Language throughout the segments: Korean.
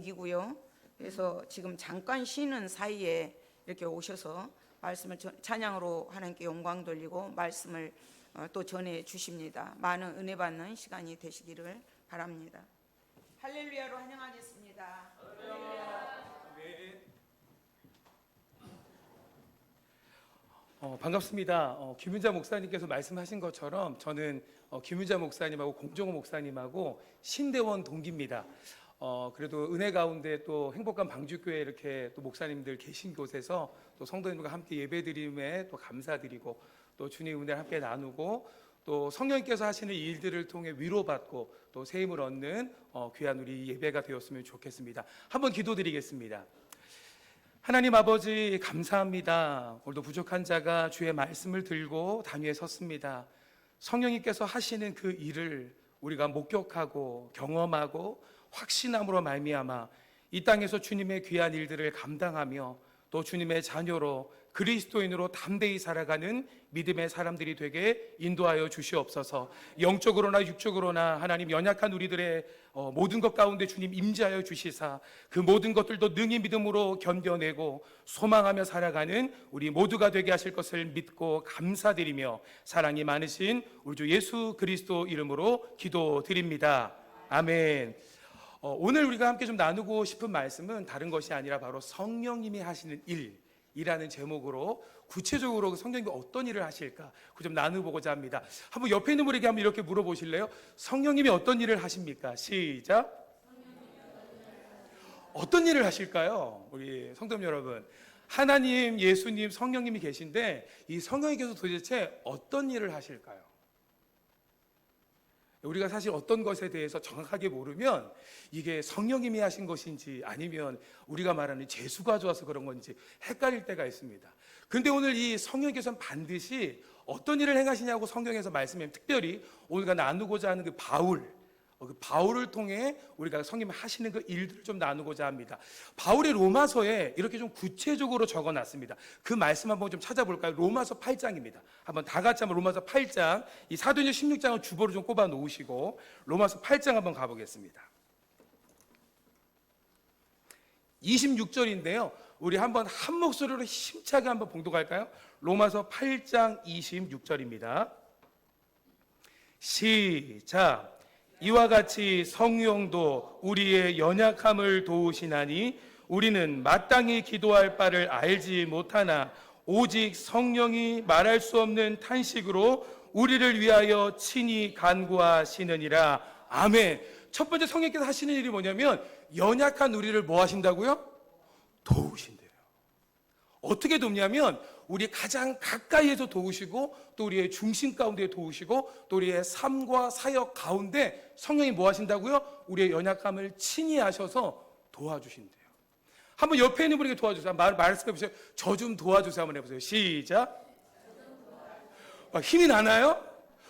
동기고요. 그래서 지금 잠깐 쉬는 사이에 이렇게 오셔서 말씀을 찬양으로 하나님께 영광 돌리고 말씀을 또 전해 주십니다. 많은 은혜 받는 시간이 되시기를 바랍니다. 할렐루야로 환영하겠습니다. 반갑습니다. 김윤자 목사님께서 말씀하신 것처럼 저는 김윤자 목사님하고 공정호 목사님하고 신대원 동기입니다. 그래도 은혜 가운데 또 행복한 방주교회 이렇게 또 목사님들 계신 곳에서 또 성도님들과 함께 예배드림에 또 감사드리고 또 주님 은혜를 함께 나누고 또 성령님께서 하시는 일들을 통해 위로받고 또 새 힘을 얻는 귀한 우리 예배가 되었으면 좋겠습니다. 한번 기도드리겠습니다. 하나님 아버지 감사합니다. 오늘도 부족한 자가 주의 말씀을 들고 단위에 섰습니다. 성령님께서 하시는 그 일을 우리가 목격하고 경험하고 확신함으로 말미암아 이 땅에서 주님의 귀한 일들을 감당하며 또 주님의 자녀로 그리스도인으로 담대히 살아가는 믿음의 사람들이 되게 인도하여 주시옵소서. 영적으로나 육적으로나 하나님 연약한 우리들의 모든 것 가운데 주님 임재하여 주시사 그 모든 것들도 능히 믿음으로 견뎌내고 소망하며 살아가는 우리 모두가 되게 하실 것을 믿고 감사드리며 사랑이 많으신 우리 주 예수 그리스도 이름으로 기도드립니다. 아멘. 오늘 우리가 함께 좀 나누고 싶은 말씀은 다른 것이 아니라 바로 성령님이 하시는 일이라는 제목으로 구체적으로 성령님이 어떤 일을 하실까 그 좀 나눠보고자 합니다. 한번 옆에 있는 분에게 한번 이렇게 물어보실래요? 성령님이 어떤 일을 하십니까? 시작. 어떤 일을 하실까요? 우리 성도님 여러분, 하나님, 예수님, 성령님이 계신데 이 성령님께서 도대체 어떤 일을 하실까요? 우리가 사실 어떤 것에 대해서 정확하게 모르면 이게 성령님이 하신 것인지 아니면 우리가 말하는 재수가 좋아서 그런 건지 헷갈릴 때가 있습니다. 그런데 오늘 이 성령님께서는 반드시 어떤 일을 행하시냐고 성경에서 말씀해, 특별히 오늘가 나누고자 하는 그 바울을 통해 우리가 성령님이 하시는 그 일들을 좀 나누고자 합니다. 바울의 로마서에 이렇게 좀 구체적으로 적어놨습니다. 그 말씀 한번 좀 찾아볼까요? 로마서 8장입니다. 한번 다 같이 한번 로마서 8장, 이 사도행전 16장을 주보로 좀 꼽아 놓으시고 로마서 8장 한번 가보겠습니다. 26절인데요. 우리 한번 한 목소리로 힘차게 한번 봉독할까요? 로마서 8장 26절입니다. 시작. 이와 같이 성령도 우리의 연약함을 도우시나니 우리는 마땅히 기도할 바를 알지 못하나 오직 성령이 말할 수 없는 탄식으로 우리를 위하여 친히 간구하시느니라. 아멘. 첫 번째 성령께서 하시는 일이 뭐냐면 연약한 우리를 뭐 하신다고요? 도우신대요. 어떻게 돕냐면 우리 가장 가까이에서 도우시고 또 우리의 중심 가운데 도우시고 또 우리의 삶과 사역 가운데 성령이 뭐 하신다고요? 우리의 연약함을 친히 하셔서 도와주신대요. 한번 옆에 있는 분에게 도와주세요. 말씀해 보세요. 저 좀 도와주세요. 한번 해보세요. 시작. 힘이 나나요?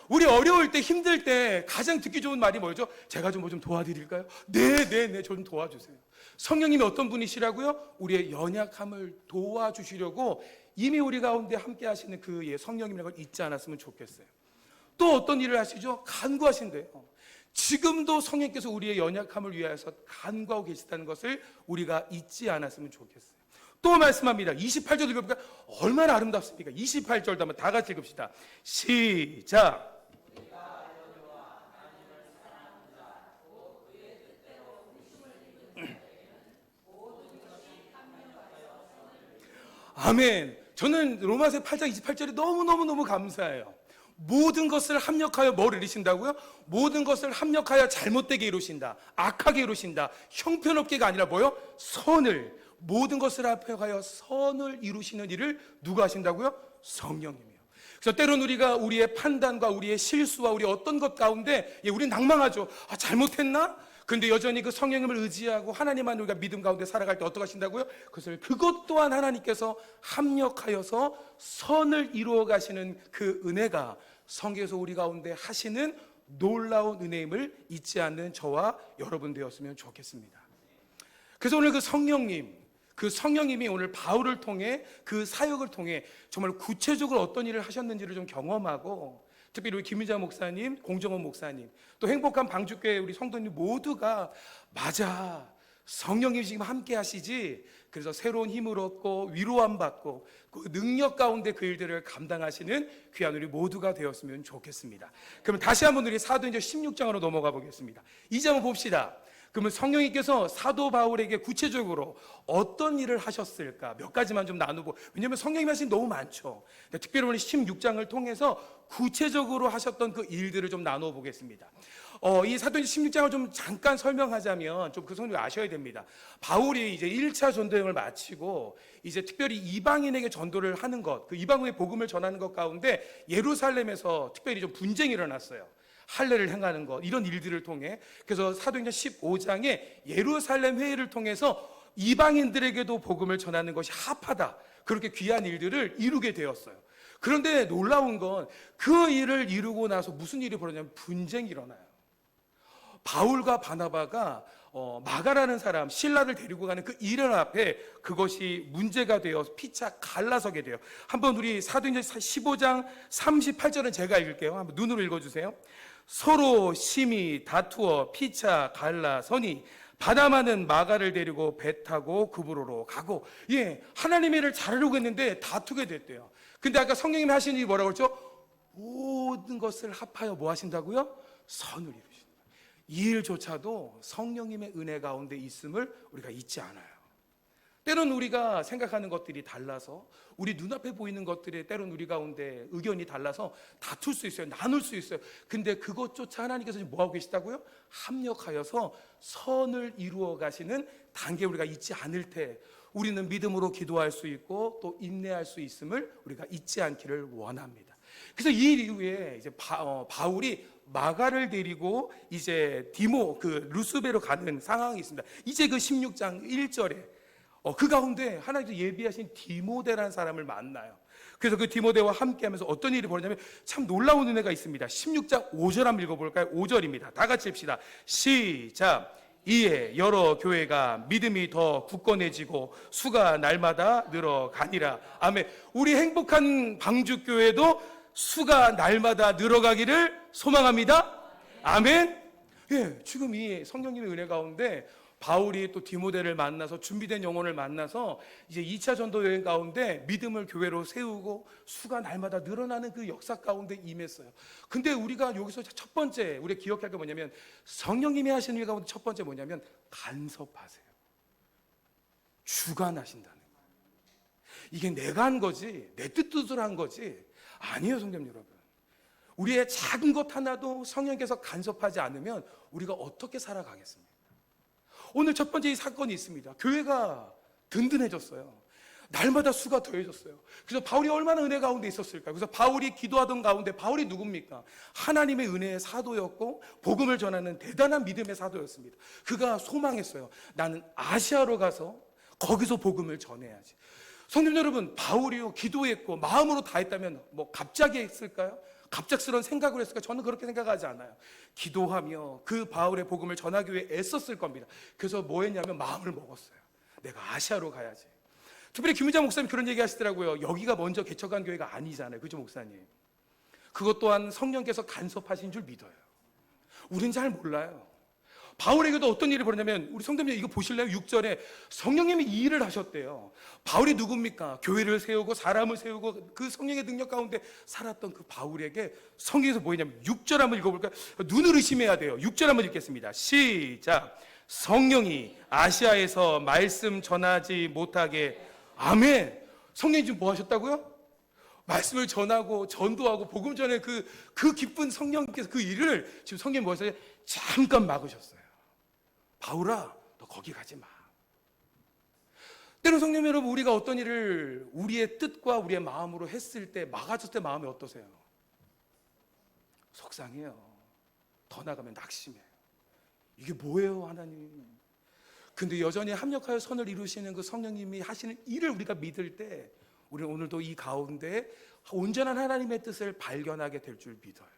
우리 어려울 때 힘들 때 가장 듣기 좋은 말이 뭐죠? 제가 좀 뭐 좀 도와드릴까요? 네, 저 좀 도와주세요. 성령님이 어떤 분이시라고요? 우리의 연약함을 도와주시려고 이미 우리 가운데 함께 하시는 그 성령님이라는 걸 잊지 않았으면 좋겠어요. 또 어떤 일을 하시죠? 간구하신대요. 지금도 성령께서 우리의 연약함을 위하여서 간구하고 계시다는 것을 우리가 잊지 않았으면 좋겠어요. 또 말씀합니다. 28절 읽어볼까요? 얼마나 아름답습니까? 28절도 한번 다 같이 읽읍시다. 시작. 아멘. 저는 로마서 8장 28절이 너무너무 감사해요. 모든 것을 합력하여 뭘 이루신다고요? 모든 것을 합력하여 잘못되게 이루신다, 악하게 이루신다, 형편없게가 아니라 뭐요? 선을, 모든 것을 합력하여 선을 이루시는 일을 누가 하신다고요? 성령님이요. 그래서 때론 우리가 우리의 판단과 우리의 실수와 우리 어떤 것 가운데 우리는 낭망하죠. 잘못했나? 그런데 여전히 그 성령님을 의지하고 하나님만 우리가 믿음 가운데 살아갈 때 어떻게 하신다고요? 그것 또한 하나님께서 합력하여서 선을 이루어 가시는 그 은혜가 성경에서 우리 가운데 하시는 놀라운 은혜임을 잊지 않는 저와 여러분 되었으면 좋겠습니다. 그래서 오늘 그 성령님이 오늘 바울을 통해 그 사역을 통해 정말 구체적으로 어떤 일을 하셨는지를 좀 경험하고, 특별히 우리 김윤자 목사님, 공정원 목사님, 또 행복한 방주교회 우리 성도님 모두가 맞아, 성령님이 지금 함께 하시지. 그래서 새로운 힘을 얻고 위로함 받고 그 능력 가운데 그 일들을 감당하시는 귀한 우리 모두가 되었으면 좋겠습니다. 그러면 다시 한번 우리 사도행전 16장으로 넘어가 보겠습니다. 이제 한번 봅시다. 그러면 성령님께서 사도 바울에게 구체적으로 어떤 일을 하셨을까? 몇 가지만 좀 나누고, 왜냐하면 성령님 하신 너무 많죠. 특별히 오늘 16장을 통해서 구체적으로 하셨던 그 일들을 좀 나누어 보겠습니다. 이 사도행전 16장을 좀 잠깐 설명하자면 좀 그 성령을 아셔야 됩니다. 바울이 이제 1차 전도 여행을 마치고 이제 특별히 이방인에게 전도를 하는 것, 그 이방인의 복음을 전하는 것 가운데 예루살렘에서 특별히 좀 분쟁이 일어났어요. 할례를 행하는 것, 이런 일들을 통해. 그래서 사도행전 15장에 예루살렘 회의를 통해서 이방인들에게도 복음을 전하는 것이 합하다, 그렇게 귀한 일들을 이루게 되었어요. 그런데 놀라운 건 그 일을 이루고 나서 무슨 일이 벌어지냐면 분쟁이 일어나요. 바울과 바나바가 마가라는 사람, 신라를 데리고 가는 그 일을 앞에 그것이 문제가 되어 피차 갈라서게 돼요. 한번 우리 사도행전 15장 38절은 제가 읽을게요. 한번 눈으로 읽어주세요. 서로 심히 다투어 피차 갈라서니 바나바는 마가를 데리고 배 타고 그브로로 가고, 하나님의 일을 잘하려고 했는데 다투게 됐대요. 근데 아까 성령님이 하신 일이 뭐라고 그랬죠? 모든 것을 합하여 뭐 하신다고요? 선을 이루신다. 이 일조차도 성령님의 은혜 가운데 있음을 우리가 잊지 않아요. 때론 우리가 생각하는 것들이 달라서, 우리 눈앞에 보이는 것들이 때론 우리 가운데 의견이 달라서 다툴 수 있어요. 나눌 수 있어요. 근데 그것조차 하나님께서 지금 뭐하고 계시다고요? 합력하여서 선을 이루어 가시는 단계 우리가 잊지 않을 때 우리는 믿음으로 기도할 수 있고 또 인내할 수 있음을 우리가 잊지 않기를 원합니다. 그래서 이 이후에 이제 바울이 마가를 데리고 이제 루스베로 가는 상황이 있습니다. 이제 그 16장 1절에 그 가운데 하나님께서 예비하신 디모데라는 사람을 만나요. 그래서 그 디모데와 함께 하면서 어떤 일이 벌어지냐면 참 놀라운 은혜가 있습니다. 16장 5절 한번 읽어볼까요? 5절입니다. 다 같이 읽읍시다. 시작. 이에 여러 교회가 믿음이 더 굳건해지고 수가 날마다 늘어가니라. 아멘. 우리 행복한 방주교회도 수가 날마다 늘어가기를 소망합니다. 아멘. 지금 이 성령님의 은혜 가운데 바울이 또 디모데를 만나서 준비된 영혼을 만나서 이제 2차 전도 여행 가운데 믿음을 교회로 세우고 수가 날마다 늘어나는 그 역사 가운데 임했어요. 근데 우리가 여기서 첫 번째 우리가 기억할 게 뭐냐면 성령님이 하시는 일 가운데 첫 번째 뭐냐면 간섭하세요. 주관하신다는 거예요. 이게 내가 한 거지 내 뜻으로 한 거지 아니에요. 성도님 여러분, 우리의 작은 것 하나도 성령께서 간섭하지 않으면 우리가 어떻게 살아가겠습니까? 오늘 첫 번째 이 사건이 있습니다. 교회가 든든해졌어요. 날마다 수가 더해졌어요. 그래서 바울이 얼마나 은혜 가운데 있었을까? 그래서 바울이 기도하던 가운데, 바울이 누굽니까? 하나님의 은혜의 사도였고 복음을 전하는 대단한 믿음의 사도였습니다. 그가 소망했어요. 나는 아시아로 가서 거기서 복음을 전해야지. 성도 여러분, 바울이요 기도했고 마음으로 다 했다면 뭐 갑자기 했을까요? 갑작스러운 생각을 했을까? 저는 그렇게 생각하지 않아요. 기도하며 그 바울의 복음을 전하기 위해 애썼을 겁니다. 그래서 뭐 했냐면 마음을 먹었어요. 내가 아시아로 가야지. 특별히 김유자 목사님 그런 얘기 하시더라고요. 여기가 먼저 개척한 교회가 아니잖아요. 그죠, 목사님? 그것 또한 성령께서 간섭하신 줄 믿어요. 우린 잘 몰라요. 바울에게도 어떤 일이 벌어졌냐면, 우리 성도님 이거 보실래요? 6절에 성령님이 이 일을 하셨대요. 바울이 누굽니까? 교회를 세우고 사람을 세우고 그 성령의 능력 가운데 살았던 그 바울에게 성경에서 뭐 했냐면 6절 한번 읽어볼까요? 눈을 의심해야 돼요. 6절 한번 읽겠습니다. 시작. 성령이 아시아에서 말씀 전하지 못하게. 아멘. 성령이 지금 뭐 하셨다고요? 말씀을 전하고 전도하고 복음 전에 그 기쁜 성령께서 그 일을 지금 성령이 뭐 하셨어요? 잠깐 막으셨어요. 바울아, 너 거기 가지 마. 때로 성령 여러분, 우리가 어떤 일을 우리의 뜻과 우리의 마음으로 했을 때 막아줬을 때 마음이 어떠세요? 속상해요. 더 나가면 낙심해요. 이게 뭐예요, 하나님? 근데 여전히 합력하여 선을 이루시는 그 성령님이 하시는 일을 우리가 믿을 때 우리는 오늘도 이 가운데 온전한 하나님의 뜻을 발견하게 될 줄 믿어요.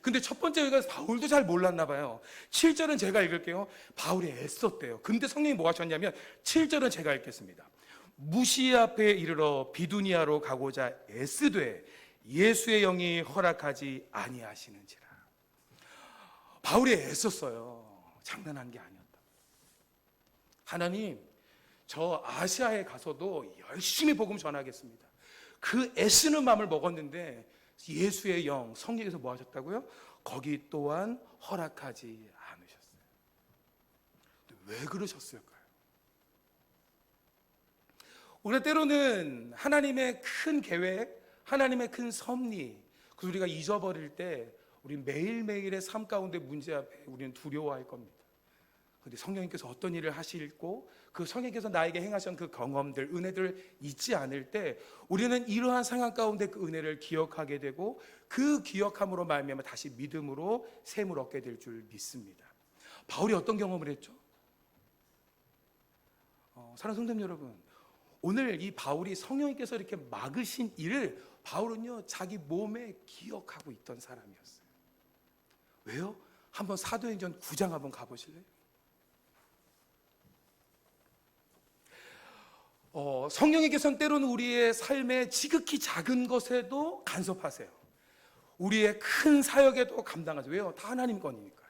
근데 첫 번째 여기가 바울도 잘 몰랐나 봐요. 7절은 제가 읽을게요. 바울이 애썼대요. 근데 성령이 뭐 하셨냐면 7절은 제가 읽겠습니다. 무시아 앞에 이르러 비두니아로 가고자 애쓰되 예수의 영이 허락하지 아니하시는지라. 바울이 애썼어요. 장난한 게 아니었다. 하나님, 저 아시아에 가서도 열심히 복음 전하겠습니다. 그 애쓰는 마음을 먹었는데 예수의 영, 성령께서 뭐 하셨다고요? 거기 또한 허락하지 않으셨어요. 왜 그러셨을까요? 우리가 때로는 하나님의 큰 계획, 하나님의 큰 섭리, 그 우리가 잊어버릴 때 우리 매일매일의 삶 가운데 문제 앞에 우리는 두려워할 겁니다. 그런데 성령님께서 어떤 일을 하시고 그 성령께서 나에게 행하신 그 경험들, 은혜들을 잊지 않을 때 우리는 이러한 상황 가운데 그 은혜를 기억하게 되고 그 기억함으로 말미암아 다시 믿음으로 샘을 얻게 될 줄 믿습니다. 바울이 어떤 경험을 했죠? 사랑하는 성도님 여러분, 오늘 이 바울이 성령님께서 이렇게 막으신 일을 바울은요 자기 몸에 기억하고 있던 사람이었어요. 왜요? 한번 사도행전 9장 한번 가보실래요? 성령님께서는 때로는 우리의 삶의 지극히 작은 것에도 간섭하세요. 우리의 큰 사역에도 감당하세요. 왜요? 다 하나님 건이니까요.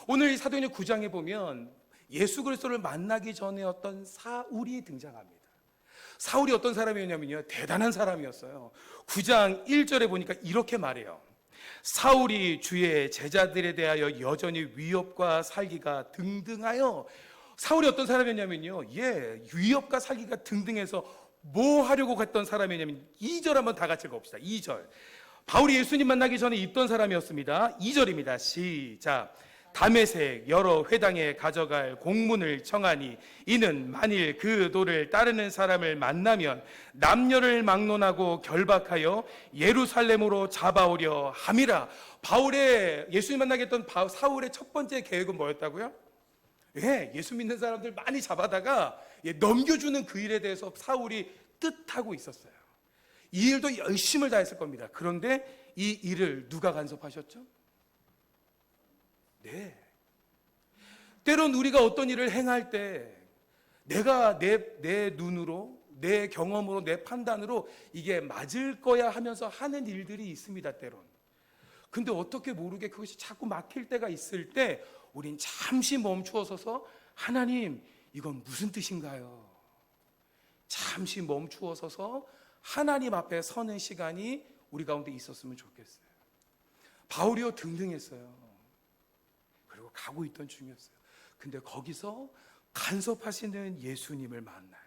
오늘 이 사도행전 9장에 보면 예수 그리스도를 만나기 전에 어떤 사울이 등장합니다. 사울이 어떤 사람이었냐면요, 대단한 사람이었어요. 9장 1절에 보니까 이렇게 말해요. 사울이 주의 제자들에 대하여 여전히 위협과 살기가 등등하여. 사울이 어떤 사람이었냐면요, 위협과 살기가 등등해서 뭐 하려고 했던 사람이냐면 2절 한번 다 같이 읽어봅시다. 2절. 바울이 예수님 만나기 전에 입던 사람이었습니다. 2절입니다. 시작. 다메섹 여러 회당에 가져갈 공문을 청하니 이는 만일 그 도를 따르는 사람을 만나면 남녀를 막론하고 결박하여 예루살렘으로 잡아오려 함이라. 바울의 예수님 만나게 했던 사울의 첫 번째 계획은 뭐였다고요? 예수 믿는 사람들 많이 잡아다가 넘겨주는 그 일에 대해서 사울이 뜻하고 있었어요. 이 일도 열심을 다했을 겁니다. 그런데 이 일을 누가 간섭하셨죠? 때론 우리가 어떤 일을 행할 때 내가 내 눈으로, 내 경험으로, 내 판단으로 이게 맞을 거야 하면서 하는 일들이 있습니다. 때론. 근데 어떻게 모르게 그것이 자꾸 막힐 때가 있을 때 우린 잠시 멈추어서서 하나님, 이건 무슨 뜻인가요? 잠시 멈추어서서 하나님 앞에 서는 시간이 우리 가운데 있었으면 좋겠어요. 바울이요 등등했어요. 그리고 가고 있던 중이었어요. 근데 거기서 간섭하시는 예수님을 만나요.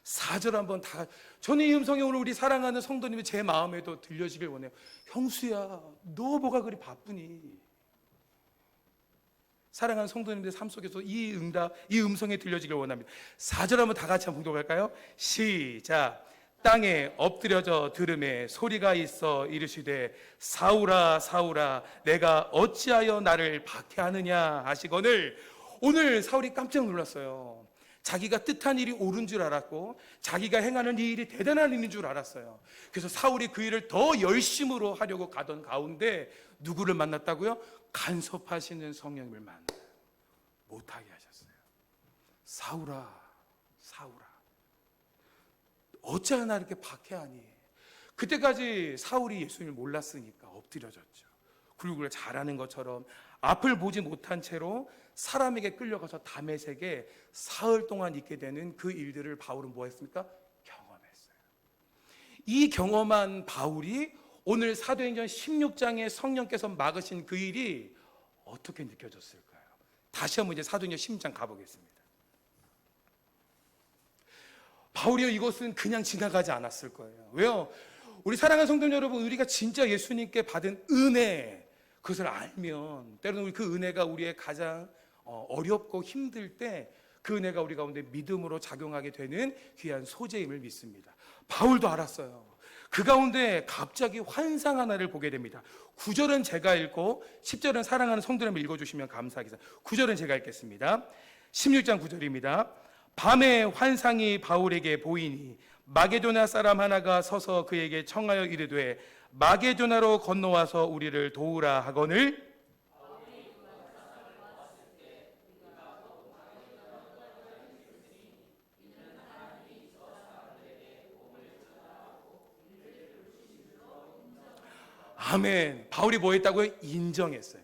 4절 한번 다. 저는 이 음성이 오늘 우리 사랑하는 성도님이 제 마음에도 들려지길 원해요. 형수야, 너 뭐가 그리 바쁘니? 사랑하는 성도님들 삶 속에서 이 음성이 들려지길 원합니다. 4절 한번 다 같이 한번 봉독할까요? 시작. 땅에 엎드려져 들음에 소리가 있어 이르시되 사울아 사울아 내가 어찌하여 나를 박해하느냐 하시거늘. 오늘 사울이 깜짝 놀랐어요. 자기가 뜻한 일이 옳은 줄 알았고 자기가 행하는 이 일이 대단한 일인 줄 알았어요. 그래서 사울이 그 일을 더 열심으로 하려고 가던 가운데 누구를 만났다고요? 간섭하시는 성령님을 만나요. 못하게 하셨어요. 사울아 사울아 어찌하여 나 이렇게 박해하니? 그때까지 사울이 예수님을 몰랐으니까 엎드려졌죠. 굴굴 잘하는 것처럼 앞을 보지 못한 채로 사람에게 끌려가서 다메섹에 사흘 동안 있게 되는 그 일들을 바울은 뭐 했습니까? 경험했어요. 이 경험한 바울이 오늘 사도행전 16장에 성령께서 막으신 그 일이 어떻게 느껴졌을까요? 다시 한번 이제 사도행전 16장 가보겠습니다. 바울이요, 이것은 그냥 지나가지 않았을 거예요. 왜요? 우리 사랑하는 성도 여러분, 우리가 진짜 예수님께 받은 은혜, 그것을 알면 때로는 그 은혜가 우리의 가장 어렵고 힘들 때 그 은혜가 우리 가운데 믿음으로 작용하게 되는 귀한 소재임을 믿습니다. 바울도 알았어요. 그 가운데 갑자기 환상 하나를 보게 됩니다. 9절은 제가 읽고 10절은 사랑하는 성도님을 읽어주시면 감사하겠습니다. 9절은 제가 읽겠습니다. 16장 9절입니다. 밤에 환상이 바울에게 보이니 마게도나 사람 하나가 서서 그에게 청하여 이르되 마게도나로 건너와서 우리를 도우라 하거늘. 아멘. 바울이 뭐 했다고요? 인정했어요.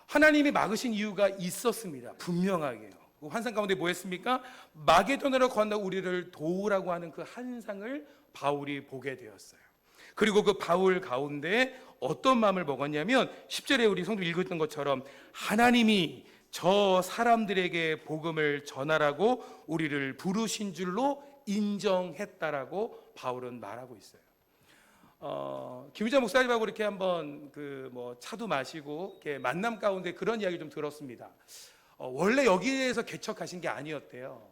하나님이 막으신 이유가 있었습니다. 분명하게요. 그 환상 가운데 뭐였습니까? 마게도나로 건너 우리를 도우라고 하는 그 환상을 바울이 보게 되었어요. 그리고 그 바울 가운데 어떤 마음을 먹었냐면 10절에 우리 성도 읽었던 것처럼 하나님이 저 사람들에게 복음을 전하라고 우리를 부르신 줄로 인정했다라고 바울은 말하고 있어요. 김유자 목사님하고 이렇게 한번 차도 마시고 이렇게 만남 가운데 그런 이야기 좀 들었습니다. 원래 여기에서 개척하신 게 아니었대요.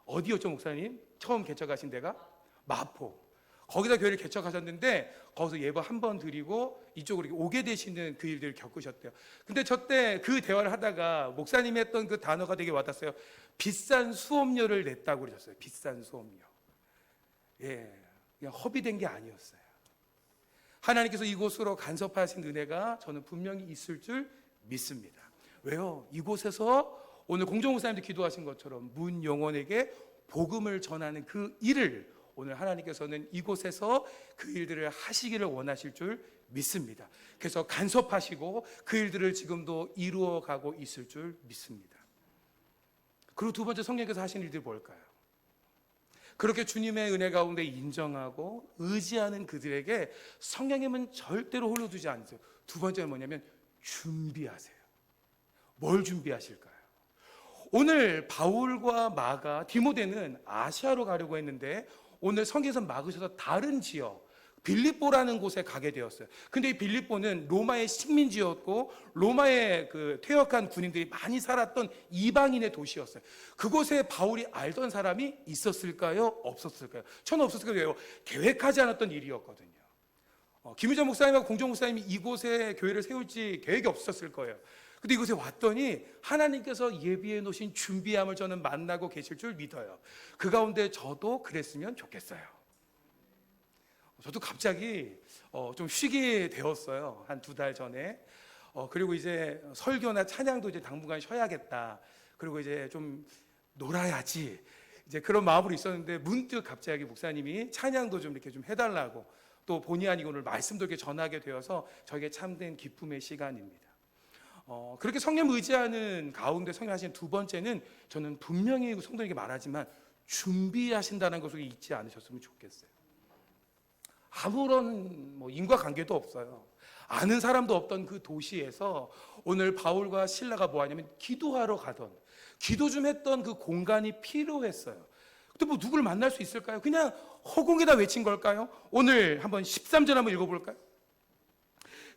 어디였죠, 목사님? 처음 개척하신 데가 마포. 거기다 교회를 개척하셨는데 거기서 예배 한 번 드리고 이쪽으로 오게 되시는 그 일들을 겪으셨대요. 근데 저 때 그 대화를 하다가 목사님이 했던 그 단어가 되게 와닿았어요. 비싼 수업료를 냈다고 그러셨어요. 비싼 수업료. 예, 그냥 허비된 게 아니었어요. 하나님께서 이곳으로 간섭하신 은혜가 저는 분명히 있을 줄 믿습니다. 왜요? 이곳에서 오늘 공정목사님도 기도하신 것처럼 문 영혼에게 복음을 전하는 그 일을 오늘 하나님께서는 이곳에서 그 일들을 하시기를 원하실 줄 믿습니다. 그래서 간섭하시고 그 일들을 지금도 이루어가고 있을 줄 믿습니다. 그리고 두 번째, 성령께서 하신 일들이 뭘까요? 그렇게 주님의 은혜 가운데 인정하고 의지하는 그들에게 성령님은 절대로 홀로 두지 않으세요. 두 번째는 뭐냐면 준비하세요. 뭘 준비하실까요? 오늘 바울과 마가, 디모데는 아시아로 가려고 했는데 오늘 성경에서 막으셔서 다른 지역 빌립보라는 곳에 가게 되었어요. 근데 이 빌립보는 로마의 식민지였고 로마의 그 퇴역한 군인들이 많이 살았던 이방인의 도시였어요. 그곳에 바울이 알던 사람이 있었을까요? 없었을까요? 저는 없었을 거예요. 계획하지 않았던 일이었거든요. 김유자 목사님하고 공정 목사님이 이곳에 교회를 세울지 계획이 없었을 거예요. 근데 이곳에 왔더니 하나님께서 예비해 놓으신 준비함을 저는 만나고 계실 줄 믿어요. 그 가운데 저도 그랬으면 좋겠어요. 저도 갑자기 좀 쉬게 되었어요. 한 2달 전에. 그리고 이제 설교나 찬양도 이제 당분간 쉬어야겠다. 그리고 이제 좀 놀아야지. 이제 그런 마음으로 있었는데 문득 갑자기 목사님이 찬양도 좀 이렇게 좀 해달라고 또 본의 아니고 오늘 말씀도 이렇게 전하게 되어서 저에게 참된 기쁨의 시간입니다. 그렇게 성령 의지하는 가운데 성령 하신 두 번째는 저는 분명히 성도에게 말하지만 준비하신다는 것을 잊지 않으셨으면 좋겠어요. 아무런 인과관계도 없어요. 아는 사람도 없던 그 도시에서 오늘 바울과 실라가 뭐하냐면 기도하러 가던, 기도 좀 했던 그 공간이 필요했어요. 근데 누구를 만날 수 있을까요? 그냥 허공에다 외친 걸까요? 오늘 한번 13절 한번 읽어볼까요?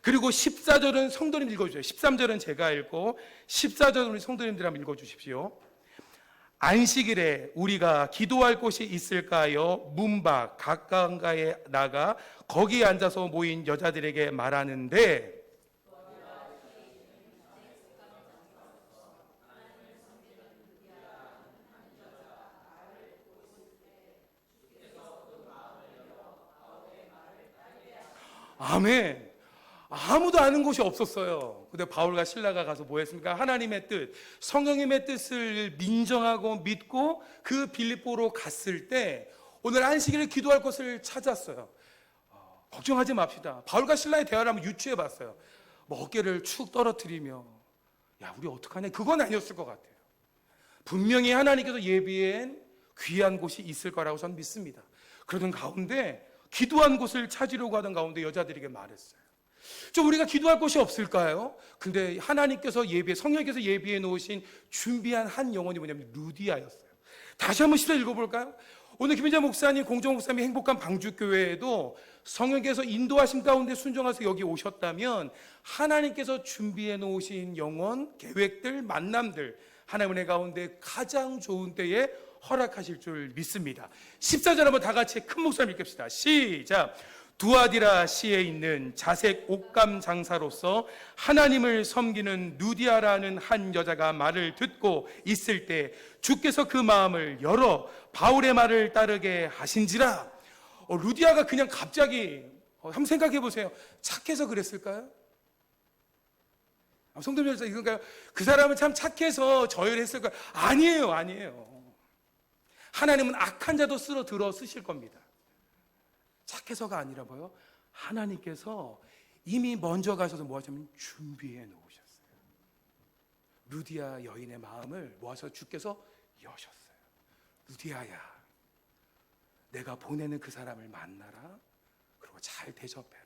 그리고 14절은 성도님 읽어주세요. 13절은 제가 읽고 14절은 우리 성도님들 한번 읽어주십시오. 안식일에 우리가 기도할 곳이 있을까요? 문 밖 가까운가에 나가 거기 앉아서 모인 여자들에게 말하는데 아멘. 아무도 아는 곳이 없었어요. 근데 바울과 실라가 가서 뭐 했습니까? 하나님의 뜻, 성령님의 뜻을 민정하고 믿고 그 빌립보로 갔을 때 오늘 안식일에 기도할 곳을 찾았어요. 걱정하지 맙시다. 바울과 실라의 대화를 한번 유추해 봤어요. 어깨를 축 떨어뜨리며 야 우리 어떡하냐, 그건 아니었을 것 같아요. 분명히 하나님께서 예비한 귀한 곳이 있을 거라고 저는 믿습니다. 그러던 가운데 기도한 곳을 찾으려고 하던 가운데 여자들에게 말했어요. 좀 우리가 기도할 곳이 없을까요? 근데 하나님께서 성령께서 예비해 놓으신 준비한 한 영혼이 뭐냐면 루디아였어요. 다시 한번 시작 읽어볼까요? 오늘 김인자 목사님, 공정 목사님 행복한 방주교회에도 성령께서 인도하신 가운데 순종해서 여기 오셨다면 하나님께서 준비해 놓으신 영혼, 계획들, 만남들 하나님의 은혜 가운데 가장 좋은 때에 허락하실 줄 믿습니다. 14절 한번 다 같이 큰 목소리로 읽읍시다. 시작. 두아디라 시에 있는 자색 옷감 장사로서 하나님을 섬기는 누디아라는 한 여자가 말을 듣고 있을 때 주께서 그 마음을 열어 바울의 말을 따르게 하신지라. 루디아가 그냥 갑자기 한번 생각해 보세요. 착해서 그랬을까요? 성도님 여러분, 이건가요? 그 사람은 참 착해서 저열했을까요? 아니에요. 하나님은 악한 자도 들어 쓰실 겁니다. 착해서가 아니라 뭐요? 하나님께서 이미 먼저 가셔서 뭐 하시냐면 준비해 놓으셨어요. 루디아 여인의 마음을 모아서 주께서 여셨어요. 루디아야, 내가 보내는 그 사람을 만나라. 그리고 잘 대접해라.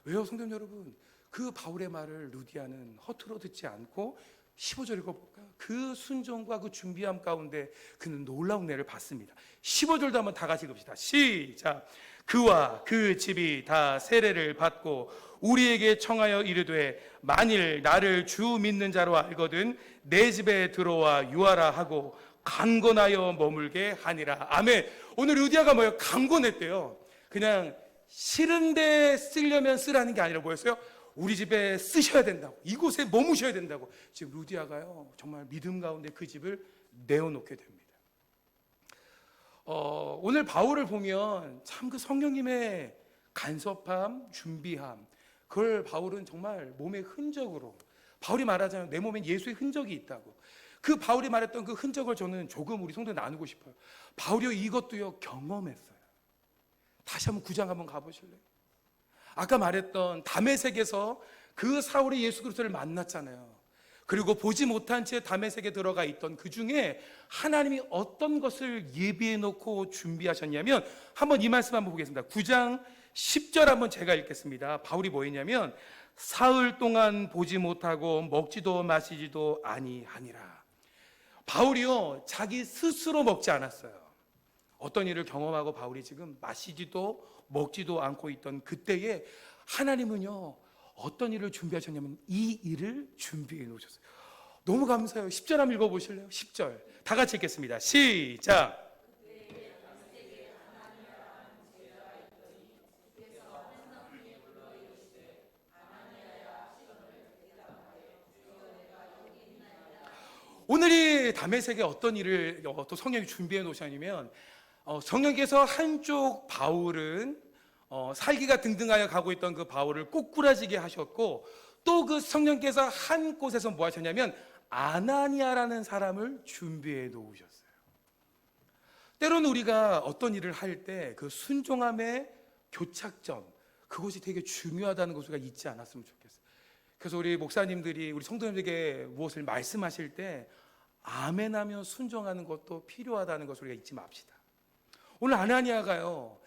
왜요, 성도 여러분? 그 바울의 말을 루디아는 허투루 듣지 않고 15절 읽어볼까요? 그 순종과 그 준비함 가운데 그는 놀라운 애를 받습니다. 15절도 한번 다 같이 읽읍시다. 시작. 그와 그 집이 다 세례를 받고 우리에게 청하여 이르되 만일 나를 주 믿는 자로 알거든 내 집에 들어와 유하라 하고 강권하여 머물게 하니라. 아멘. 오늘 루디아가 뭐예요? 강권했대요. 그냥 싫은데 쓰려면 쓰라는 게 아니라 뭐였어요? 우리 집에 쓰셔야 된다고, 이곳에 머무셔야 된다고. 지금 루디아가요 정말 믿음 가운데 그 집을 내어놓게 됩니다. 오늘 바울을 보면 참 그 성령님의 간섭함, 준비함, 그걸 바울은 정말 몸의 흔적으로, 바울이 말하자면 내 몸엔 예수의 흔적이 있다고. 그 바울이 말했던 그 흔적을 저는 조금 우리 성도에 나누고 싶어요. 바울이 이것도요 경험했어요. 다시 한번 9장 한번 가보실래요? 아까 말했던 다메섹에서 그 사울이 예수 그리스도를 만났잖아요. 그리고 보지 못한 채 다메섹에 들어가 있던 그 중에 하나님이 어떤 것을 예비해 놓고 준비하셨냐면, 한번 이 말씀 한번 보겠습니다. 9장 10절 한번 제가 읽겠습니다. 바울이 뭐 했냐면 사흘 동안 보지 못하고 먹지도 마시지도 아니하니라. 바울이요 자기 스스로 먹지 않았어요. 어떤 일을 경험하고 바울이 지금 마시지도 먹지도 않고 있던 그때에 하나님은요 어떤 일을 준비하셨냐면 이 일을 준비해 놓으셨어요. 너무 감사해요. 10절 한번 읽어보실래요? 10절 다 같이 읽겠습니다. 시작. 오늘 이 다메섹에 어떤 일을 또 성령이 준비해 놓으셨냐면, 성령께서 한쪽 바울은 살기가 등등하여 가고 있던 그 바울을 꼬꾸라지게 하셨고, 또 그 성령께서 한 곳에서 뭐 하셨냐면 아나니아라는 사람을 준비해 놓으셨어요. 때로는 우리가 어떤 일을 할 때 그 순종함의 교착점, 그것이 되게 중요하다는 것을 잊지 않았으면 좋겠어요. 그래서 우리 목사님들이 우리 성도님들에게 무엇을 말씀하실 때 아멘하며 순종하는 것도 필요하다는 것을 우리가 잊지 맙시다. 오늘 아나니아가요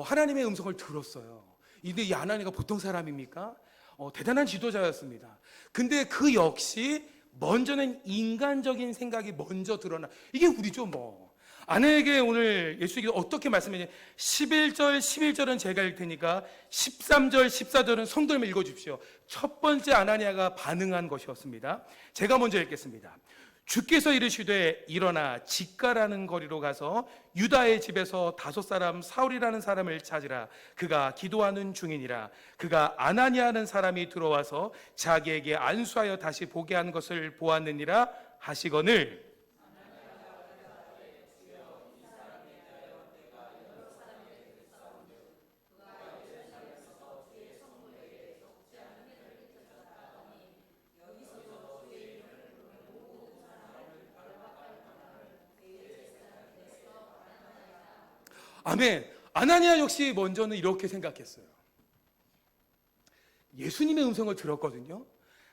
하나님의 음성을 들었어요. 근데 이 아나니아가 보통 사람입니까? 대단한 지도자였습니다. 근데 그 역시 먼저는 인간적인 생각이 먼저 드러나. 이게 우리죠 뭐. 아내에게 오늘 예수님께서 어떻게 말씀하시냐, 11절 11절은 제가 읽을 테니까 13절 14절은 성도님이 읽어주십시오. 첫 번째 아나니아가 반응한 것이었습니다. 제가 먼저 읽겠습니다. 주께서 이르시되 일어나 직가라는 거리로 가서 유다의 집에서 5사람 사울이라는 사람을 찾으라. 그가 기도하는 중이니라. 그가 아나니아라는 사람이 들어와서 자기에게 안수하여 다시 보게 한 것을 보았느니라 하시거늘. 아멘. 아나니아 역시 먼저는 이렇게 생각했어요. 예수님의 음성을 들었거든요.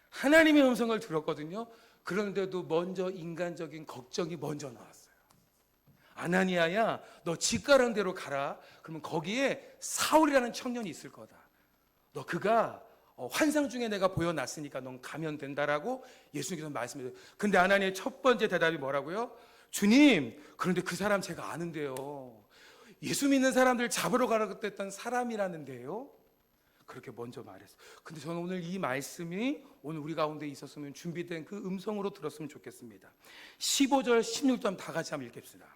하나님의 음성을 들었거든요. 그런데도 먼저 인간적인 걱정이 먼저 나왔어요. 아나니아야, 너 직가라는 데로 가라. 그러면 거기에 사울이라는 청년이 있을 거다. 너 그가 환상 중에 내가 보여놨으니까 넌 가면 된다라고 예수님께서 말씀해요. 근데 아나니아의 첫 번째 대답이 뭐라고요? 주님, 그런데 그 사람 제가 아는데요. 예수 믿는 사람들 잡으러 가라고 했던 사람이라는데요. 그렇게 먼저 말했어요. 근데 저는 오늘 이 말씀이 오늘 우리 가운데 있었으면 준비된 그 음성으로 들었으면 좋겠습니다. 15절 16절 다 같이 한번 읽겠습니다.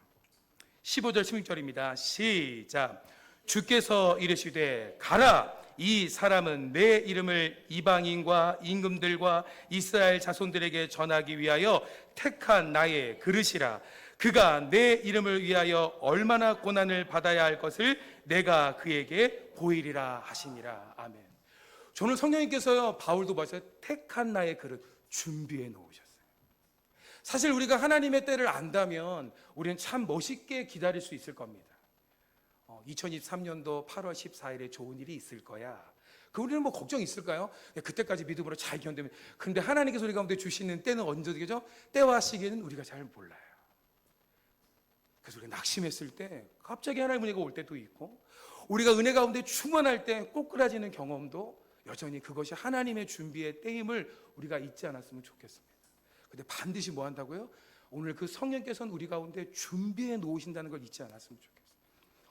15절 16절입니다. 시작. 주께서 이르시되 가라. 이 사람은 내 이름을 이방인과 임금들과 이스라엘 자손들에게 전하기 위하여 택한 나의 그릇이라. 그가 내 이름을 위하여 얼마나 고난을 받아야 할 것을 내가 그에게 보이리라 하시니라. 아멘. 저는 성령님께서요 바울도 마찬가지로 택한 나의 그릇 준비해 놓으셨어요. 사실 우리가 하나님의 때를 안다면 우리는 참 멋있게 기다릴 수 있을 겁니다. 2023년도 8월 14일에 좋은 일이 있을 거야. 그 우리는 뭐 걱정 있을까요? 그때까지 믿음으로 잘 견디면. 그런데 하나님께서 우리 가운데 주시는 때는 언제죠? 때와 시기는 우리가 잘 몰라요. 그래서 우리가 낙심했을 때 갑자기 하나님의 은혜가 올 때도 있고, 우리가 은혜 가운데 충만할 때 꼬꾸라지는 경험도 여전히 그것이 하나님의 준비의 때임을 우리가 잊지 않았으면 좋겠습니다. 근데 반드시 뭐 한다고요? 오늘 그 성령께서는 우리 가운데 준비해 놓으신다는 걸 잊지 않았으면 좋겠어요.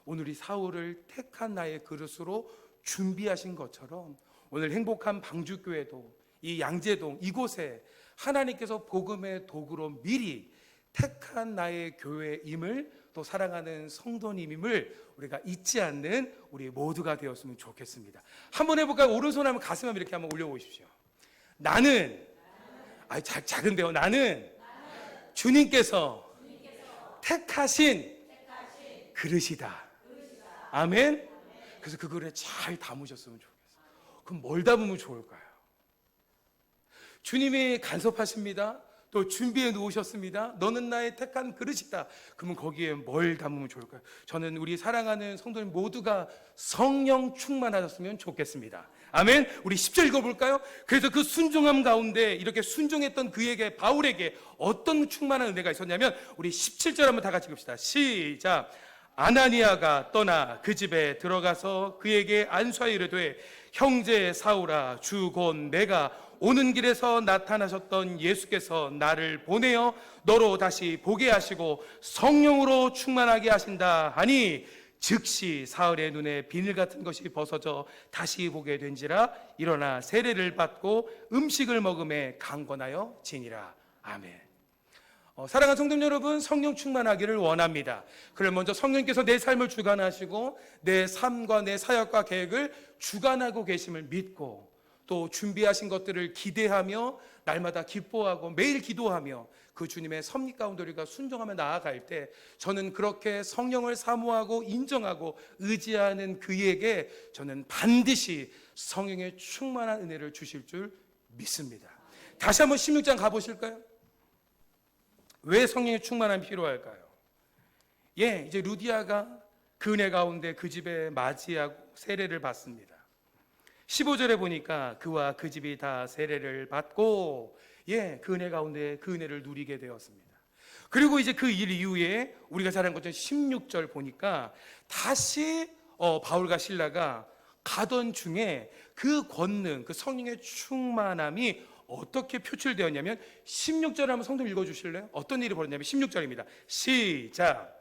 오늘 이 사울을 택한 나의 그릇으로 준비하신 것처럼 오늘 행복한 방주교회도 이 양재동 이곳에 하나님께서 복음의 도구로 미리 택한 나의 교회임을, 또 사랑하는 성도님임을 우리가 잊지 않는 우리 모두가 되었으면 좋겠습니다. 한번 해볼까요? 오른손 한번 가슴 한번 이렇게 한번 올려보십시오. 나는, 작은데요. 나는 주님께서 택하신 그릇이다. 아멘. 그래서 그 그릇에 잘 담으셨으면 좋겠어요. 그럼 뭘 담으면 좋을까요? 주님이 간섭하십니다. 또 준비해 놓으셨습니다. 너는 나의 택한 그릇이다. 그러면 거기에 뭘 담으면 좋을까요? 저는 우리 사랑하는 성도님 모두가 성령 충만하셨으면 좋겠습니다. 아멘. 우리 10절 읽어볼까요? 그래서 그 순종함 가운데 이렇게 순종했던 그에게, 바울에게 어떤 충만한 은혜가 있었냐면, 우리 17절 한번 다 같이 읽읍시다. 시작. 아나니아가 떠나 그 집에 들어가서 그에게 안수하여 이르되, 형제 사울아, 주 곧 내가 오는 길에서 나타나셨던 예수께서 나를 보내어 너로 다시 보게 하시고 성령으로 충만하게 하신다 하니, 즉시 사울의 눈에 비늘 같은 것이 벗어져 다시 보게 된지라. 일어나 세례를 받고 음식을 먹음에 강권하여 지니라. 아멘. 사랑하는 성도 여러분, 성령 충만하기를 원합니다. 그럼 먼저 성령께서 내 삶을 주관하시고 내 삶과 내 사역과 계획을 주관하고 계심을 믿고, 또 준비하신 것들을 기대하며 날마다 기뻐하고 매일 기도하며 그 주님의 섭리 가운데 우리가 순종하며 나아갈 때, 저는 그렇게 성령을 사모하고 인정하고 의지하는 그에게 저는 반드시 성령의 충만한 은혜를 주실 줄 믿습니다. 다시 한번 16장 가보실까요? 왜 성령의 충만함이 필요할까요? 이제 루디아가 그 은혜 가운데 그 집에 맞이하고 세례를 받습니다. 15절에 보니까 그와 그 집이 다 세례를 받고 그 은혜 가운데 그 은혜를 누리게 되었습니다. 그리고 이제 그 일 이후에 우리가 잘 아는 것처럼 16절 보니까 다시 바울과 실라가 가던 중에 그 권능, 그 성령의 충만함이 어떻게 표출되었냐면, 16절 한번 성도 읽어주실래요? 어떤 일이 벌어졌냐면 16절입니다. 시작.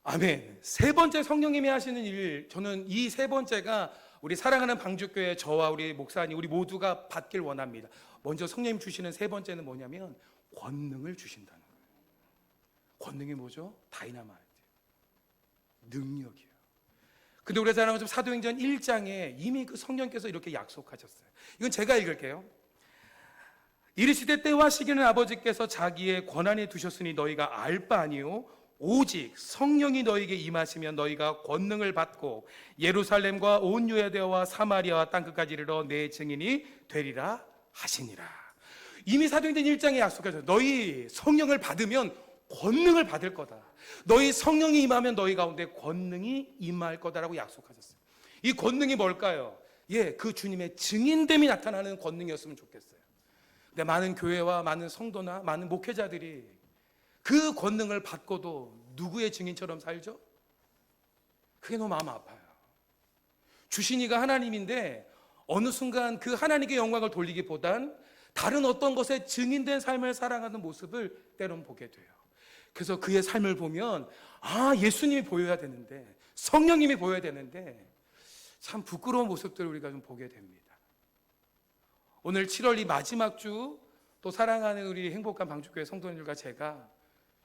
아멘. 세 번째 성령님이 하시는 일, 저는 이 세 번째가 우리 사랑하는 방주교회 저와 우리 목사님 우리 모두가 받길 원합니다. 먼저 성령님 주시는 세 번째는 뭐냐면 권능을 주신다는 거예요. 권능이 뭐죠? 다이나마이트, 능력이에요. 근데 우리 사랑하는 사도행전 1장에 이미 그 성령께서 이렇게 약속하셨어요. 이건 제가 읽을게요. 이르시되 때와 시기는 아버지께서 자기의 권한에 두셨으니 너희가 알 바 아니요 오직 성령이 너희에게 임하시면 너희가 권능을 받고 예루살렘과 온 유대와 사마리아와 땅끝까지 이르러 내 증인이 되리라 하시니라. 이미 사도행전 1장에 약속하셨어요. 너희 성령을 받으면 권능을 받을 거다. 너희 성령이 임하면 너희 가운데 권능이 임할 거다라고 약속하셨어요. 이 권능이 뭘까요? 그 주님의 증인됨이 나타나는 권능이었으면 좋겠어요. 근데 많은 교회와 많은 성도나 많은 목회자들이 그 권능을 받고도 누구의 증인처럼 살죠? 그게 너무 마음 아파요. 주신 이가 하나님인데 어느 순간 그 하나님께 영광을 돌리기보단 다른 어떤 것에 증인된 삶을 살아가는 모습을 때론 보게 돼요. 그래서 그의 삶을 보면 예수님이 보여야 되는데, 성령님이 보여야 되는데 참 부끄러운 모습들을 우리가 좀 보게 됩니다. 오늘 7월 이 마지막 주, 또 사랑하는 우리 행복한 방주교회 성도님들과 제가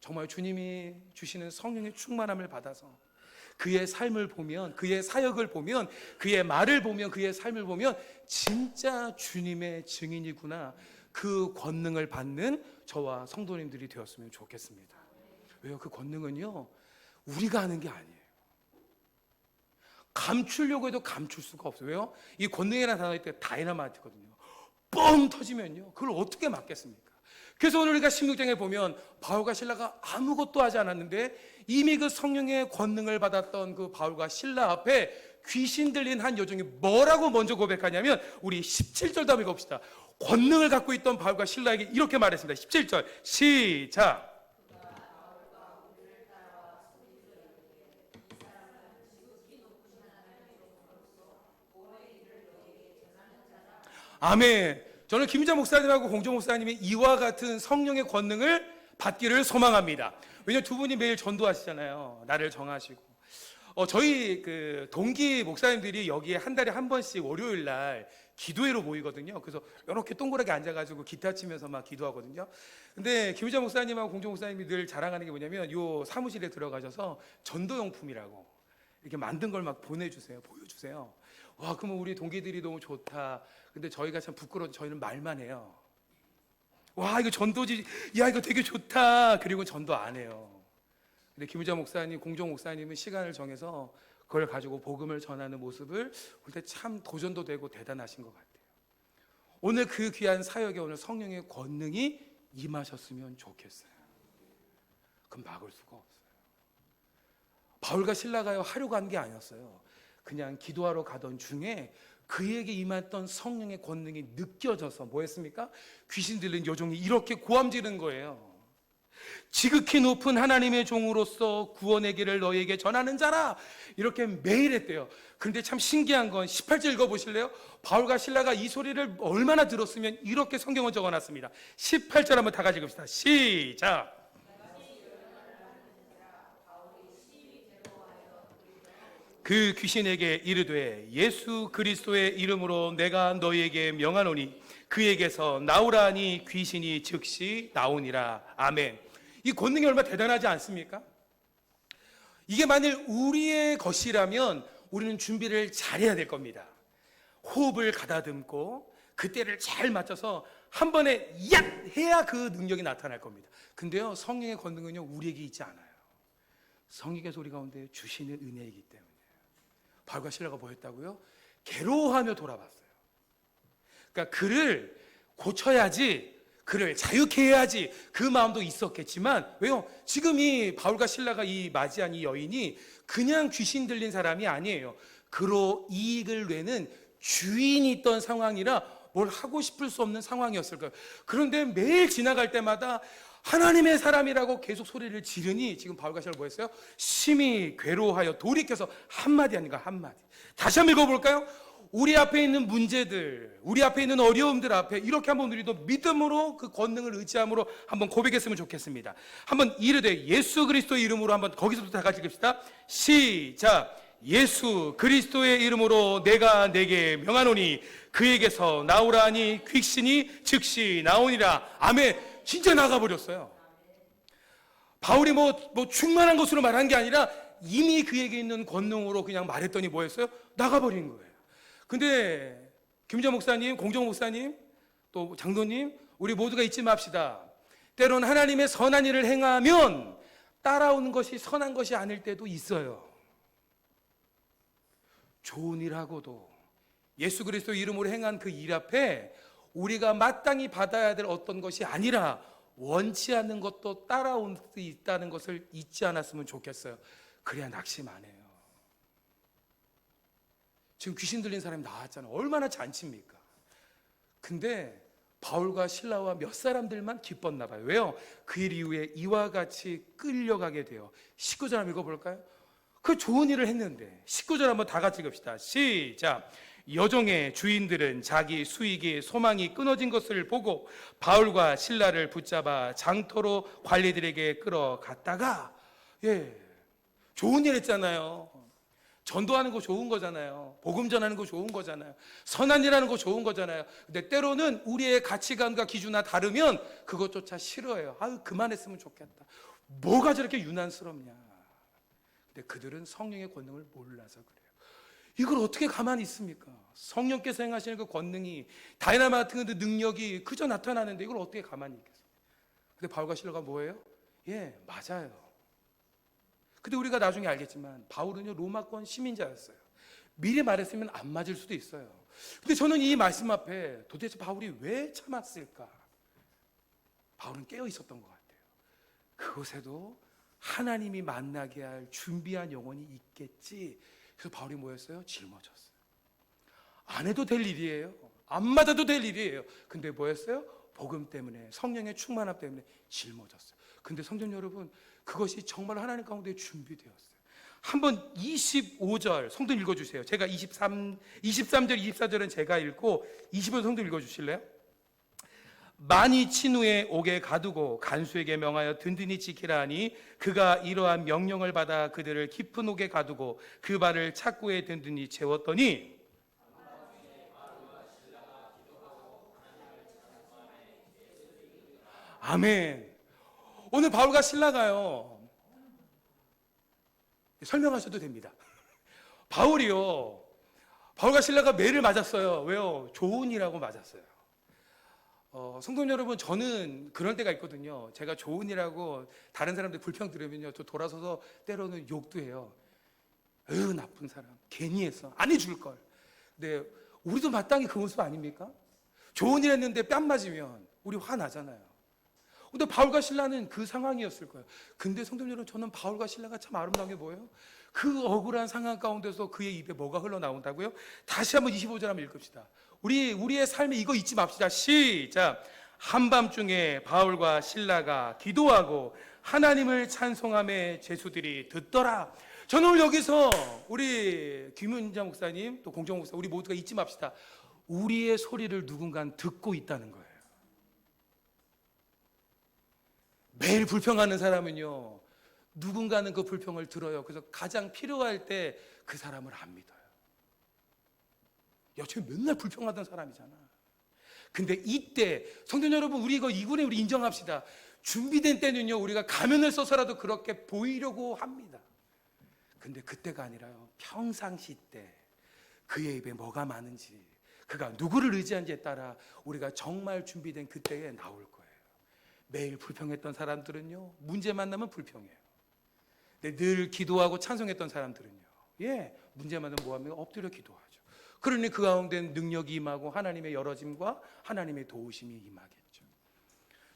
정말 주님이 주시는 성령의 충만함을 받아서 그의 삶을 보면, 그의 사역을 보면, 그의 말을 보면, 그의 삶을 보면 진짜 주님의 증인이구나, 그 권능을 받는 저와 성도님들이 되었으면 좋겠습니다. 왜요? 그 권능은요 우리가 하는 게 아니에요. 감추려고 해도 감출 수가 없어요. 왜요? 이 권능이라는 단어일 때 다이너마이트거든요. 뻥 터지면요 그걸 어떻게 막겠습니까? 그래서 오늘 우리가 16장에 보면 바울과 실라가 아무것도 하지 않았는데 이미 그 성령의 권능을 받았던 그 바울과 실라 앞에 귀신 들린 한 여종이 뭐라고 먼저 고백하냐면, 우리 17절도 한번 읽어봅시다. 권능을 갖고 있던 바울과 실라에게 이렇게 말했습니다. 17절 시작. 아멘. 저는 김유자 목사님하고 공정 목사님이 이와 같은 성령의 권능을 받기를 소망합니다. 왜냐하면 두 분이 매일 전도하시잖아요. 나를 정하시고. 저희 그 동기 목사님들이 여기에 한 달에 한 번씩 월요일 날 기도회로 모이거든요. 그래서 이렇게 동그랗게 앉아가지고 기타 치면서 막 기도하거든요. 근데 김유자 목사님하고 공정 목사님이 늘 자랑하는 게 뭐냐면, 요 사무실에 들어가셔서 전도용품이라고 이렇게 만든 걸 막 보내주세요. 보여주세요. 와, 그러면 우리 동기들이 너무 좋다. 근데 저희가 참 부끄러워서 저희는 말만 해요. 와, 이거 전도지, 야, 이거 되게 좋다. 그리고 전도 안 해요. 근데 김유자 목사님, 공정 목사님은 시간을 정해서 그걸 가지고 복음을 전하는 모습을 볼 때 참 도전도 되고 대단하신 것 같아요. 오늘 그 귀한 사역에 오늘 성령의 권능이 임하셨으면 좋겠어요. 그럼 막을 수가 없어요. 바울과 실라가 하려고 한 게 아니었어요. 그냥 기도하러 가던 중에 그에게 임했던 성령의 권능이 느껴져서 뭐 했습니까? 귀신 들린 여종이 이렇게 고함지른 거예요. 지극히 높은 하나님의 종으로서 구원의 길을 너희에게 전하는 자라, 이렇게 매일 했대요. 그런데 참 신기한 건 18절 읽어보실래요? 바울과 실라가 이 소리를 얼마나 들었으면 이렇게 성경은 적어놨습니다. 18절 한번 다 같이 읽읍시다. 시작. 그 귀신에게 이르되 예수 그리스도의 이름으로 내가 너희에게 명하노니 그에게서 나오라 하니 귀신이 즉시 나오니라. 아멘. 이 권능이 얼마나 대단하지 않습니까? 이게 만일 우리의 것이라면 우리는 준비를 잘해야 될 겁니다. 호흡을 가다듬고 그때를 잘 맞춰서 한 번에 약 해야 그 능력이 나타날 겁니다. 근데요, 성령의 권능은요 우리에게 있지 않아요. 성령께서 우리 가운데 주시는 은혜이기 때문에. 바울과 실라가 뭐 했다고요? 괴로워하며 돌아봤어요. 그러니까 그를 고쳐야지, 그를 자유케 해야지, 그 마음도 있었겠지만, 왜요? 지금 이 바울과 실라가 이 맞이한 이 여인이 그냥 귀신 들린 사람이 아니에요. 그로 이익을 내는 주인이 있던 상황이라 뭘 하고 싶을 수 없는 상황이었을 거예요. 그런데 매일 지나갈 때마다 하나님의 사람이라고 계속 소리를 지르니 지금 바울과 실라가 뭐 했어요? 심히 괴로워하여 돌이켜서 한마디 아닌가, 한마디. 다시 한번 읽어볼까요? 우리 앞에 있는 문제들, 우리 앞에 있는 어려움들 앞에 이렇게 한번 우리도 믿음으로 그 권능을 의지함으로 한번 고백했으면 좋겠습니다. 한번 이르되 예수 그리스도의 이름으로 한번 거기서부터 다 같이 읽읍시다. 시작. 예수 그리스도의 이름으로 내가 내게 명하노니 그에게서 나오라 하니 귀신이 즉시 나오니라. 아멘. 진짜 나가버렸어요. 바울이 뭐 충만한 것으로 말한 게 아니라 이미 그에게 있는 권능으로 그냥 말했더니 뭐였어요? 나가버린 거예요. 근데 김유자 목사님, 공정 목사님, 또 장로님, 우리 모두가 잊지 맙시다. 때론 하나님의 선한 일을 행하면 따라오는 것이 선한 것이 아닐 때도 있어요. 좋은 일하고도 예수 그리스도 이름으로 행한 그 일 앞에 우리가 마땅히 받아야 될 어떤 것이 아니라 원치 않는 것도 따라올 수 있다는 것을 잊지 않았으면 좋겠어요. 그래야 낙심 안 해요. 지금 귀신 들린 사람이 나왔잖아요. 얼마나 잔치입니까? 근데 바울과 실라와 몇 사람들만 기뻤나 봐요. 왜요? 그 일 이후에 이와 같이 끌려가게 돼요. 19절 한번 읽어볼까요? 그 좋은 일을 했는데 19절 한번 다 같이 읽읍시다. 시작. 여종의 주인들은 자기 수익이 소망이 끊어진 것을 보고 바울과 실라를 붙잡아 장터로 관리들에게 끌어갔다가, 좋은 일 했잖아요. 전도하는 거 좋은 거잖아요. 복음 전하는 거 좋은 거잖아요. 선한 일 하는 거 좋은 거잖아요. 근데 때로는 우리의 가치관과 기준과 다르면 그것조차 싫어해요. 아유, 그만했으면 좋겠다. 뭐가 저렇게 유난스럽냐. 근데 그들은 성령의 권능을 몰라서 그래요. 이걸 어떻게 가만히 있습니까? 성령께서 행하시는 그 권능이, 다이나마이트 같은 능력이 그저 나타나는데 이걸 어떻게 가만히 있겠어요? 근데 바울과 실라가 뭐예요? 맞아요. 근데 우리가 나중에 알겠지만 바울은요 로마권 시민자였어요. 미리 말했으면 안 맞을 수도 있어요. 근데 저는 이 말씀 앞에 도대체 바울이 왜 참았을까? 바울은 깨어 있었던 것 같아요. 그곳에도 하나님이 만나게 할 준비한 영혼이 있겠지. 그래서 바울이 뭐였어요? 짊어졌어요. 안 해도 될 일이에요. 안 맞아도 될 일이에요. 근데 뭐였어요? 복음 때문에, 성령의 충만함 때문에 짊어졌어요. 근데 성도 여러분, 그것이 정말 하나님 가운데 준비되었어요. 한번 25절 성도 읽어주세요. 제가 23절 24절은 제가 읽고 25절 성도 읽어주실래요? 많이 친 후에 옥에 가두고 간수에게 명하여 든든히 지키라 하니 그가 이러한 명령을 받아 그들을 깊은 옥에 가두고 그 발을 착고에 든든히 채웠더니 아멘. 오늘 바울과 실라가요, 설명하셔도 됩니다. 바울과 실라가 매를 맞았어요. 왜요? 조은이라고 맞았어요. 성도 여러분, 저는 그럴 때가 있거든요. 제가 조은이라고 다른 사람들 불평 들으면요, 저 돌아서서 때로는 욕도 해요. 에휴, 나쁜 사람, 괜히 했어, 안 해줄 걸. 근데 우리도 마땅히 그 모습 아닙니까? 조은이 했는데 뺨 맞으면 우리 화나잖아요. 근데 바울과 신라는 그 상황이었을 거예요. 근데 성도 여러분, 저는 바울과 신라가 참 아름다운 게 뭐예요? 그 억울한 상황 가운데서 그의 입에 뭐가 흘러나온다고요? 다시 한번 25절 한번 읽읍시다. 우리의 삶에 이거 잊지 맙시다. 시작. 한밤중에 바울과 신라가 기도하고 하나님을 찬송함에 제수들이 듣더라. 저는 오늘 여기서 우리 김윤자 목사님, 또 공정 목사, 우리 모두가 잊지 맙시다. 우리의 소리를 누군가는 듣고 있다는 거예요. 매일 불평하는 사람은요, 누군가는 그 불평을 들어요. 그래서 가장 필요할 때 그 사람을 안 믿어요. 여태 맨날 불평하던 사람이잖아. 근데 이때 성도 여러분, 우리 이거 이군에 우리 인정합시다. 준비된 때는요, 우리가 가면을 써서라도 그렇게 보이려고 합니다. 근데 그때가 아니라요, 평상시 때 그의 입에 뭐가 많은지, 그가 누구를 의지한지에 따라 우리가 정말 준비된 그때에 나올 거예요. 매일 불평했던 사람들은요, 문제 만나면 불평해요. 근데 늘 기도하고 찬송했던 사람들은요, 문제 만나면 뭐합니까? 엎드려 기도하죠. 그러니 그 가운데는 능력이 임하고 하나님의 열어짐과 하나님의 도우심이 임하겠죠.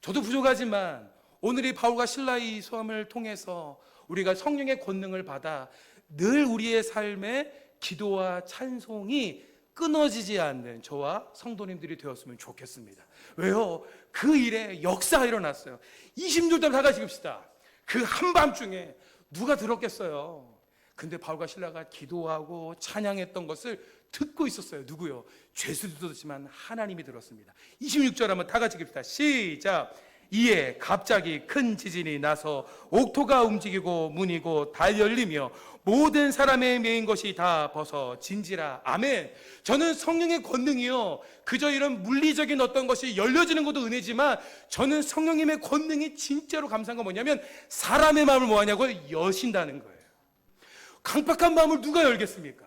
저도 부족하지만 오늘 이 바울과 실라의 수험을 통해서 우리가 성령의 권능을 받아 늘 우리의 삶에 기도와 찬송이 끊어지지 않는 저와 성도님들이 되었으면 좋겠습니다. 왜요? 그 일에 역사가 일어났어요. 20절 다 같이 읽읍시다. 그 한밤중에 누가 들었겠어요? 근데 바울과 실라가 기도하고 찬양했던 것을 듣고 있었어요. 누구요? 죄수도 듣지만 하나님이 들었습니다. 26절 한번 다 같이 읽읍시다. 시작. 이에 갑자기 큰 지진이 나서 옥토가 움직이고 문이고 다 열리며 모든 사람의 메인 것이 다 벗어진지라. 아멘. 저는 성령의 권능이요, 그저 이런 물리적인 어떤 것이 열려지는 것도 은혜지만 저는 성령님의 권능이 진짜로 감사한 건 뭐냐면 사람의 마음을 뭐하냐고요? 여신다는 거예요. 강팍한 마음을 누가 열겠습니까?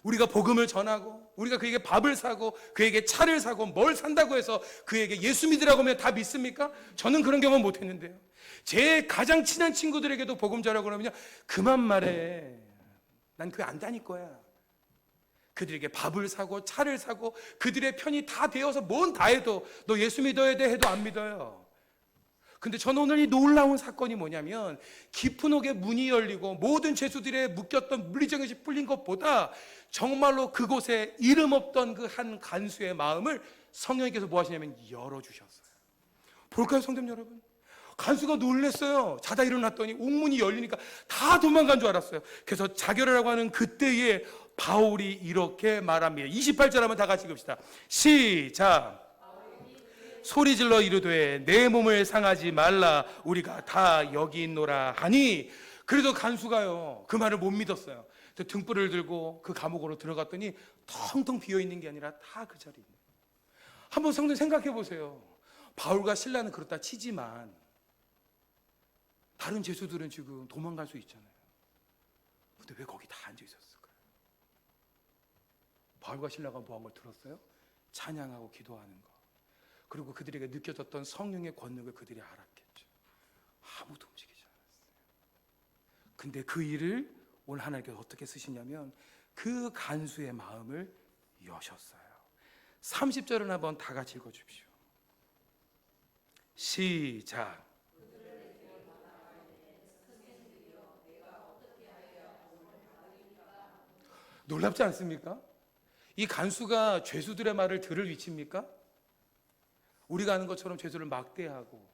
우리가 복음을 전하고 우리가 그에게 밥을 사고 그에게 차를 사고 뭘 산다고 해서 그에게 예수 믿으라고 하면 다 믿습니까? 저는 그런 경험 못 했는데요. 제 가장 친한 친구들에게도 복음 전하고 그러면요, 그만 말해, 난 그게 안 다닐 거야. 그들에게 밥을 사고 차를 사고 그들의 편이 다 되어서 뭔 다 해도 너 예수 믿어야 돼 해도 안 믿어요. 근데 저는 오늘 이 놀라운 사건이 뭐냐면 깊은 옥에 문이 열리고 모든 죄수들의 묶였던 물리적인 것이 풀린 것보다 정말로 그곳에 이름 없던 그 한 간수의 마음을 성령님께서 뭐 하시냐면 열어주셨어요. 볼까요, 성도 여러분? 간수가 놀랐어요. 자다 일어났더니 옥문이 열리니까 다 도망간 줄 알았어요. 그래서 자결하라고 하는 그때에 바울이 이렇게 말합니다. 28절 한번 다 같이 읽읍시다. 시작. 소리질러 이르되 내 몸을 상하지 말라, 우리가 다 여기 있노라 하니. 그래도 간수가요, 그 말을 못 믿었어요. 등불을 들고 그 감옥으로 들어갔더니 텅텅 비어있는 게 아니라 다 그 자리에 있는. 한번 성도 생각해 보세요. 바울과 실라는 그렇다 치지만 다른 죄수들은 지금 도망갈 수 있잖아요. 근데 왜 거기 다 앉아 있었을까요? 바울과 실라가 뭐 한 걸 들었어요? 찬양하고 기도하는 거. 그리고 그들에게 느껴졌던 성령의 권능을 그들이 알았겠죠. 아무도 움직이지 않았어요. 근데 그 일을 오늘 하나님께서 어떻게 쓰시냐면 그 간수의 마음을 여셨어요. 30절은 한번 다 같이 읽어주십시오. 시작. 놀랍지 않습니까? 이 간수가 죄수들의 말을 들을 위치입니까? 우리가 아는 것처럼 죄수를 막대하고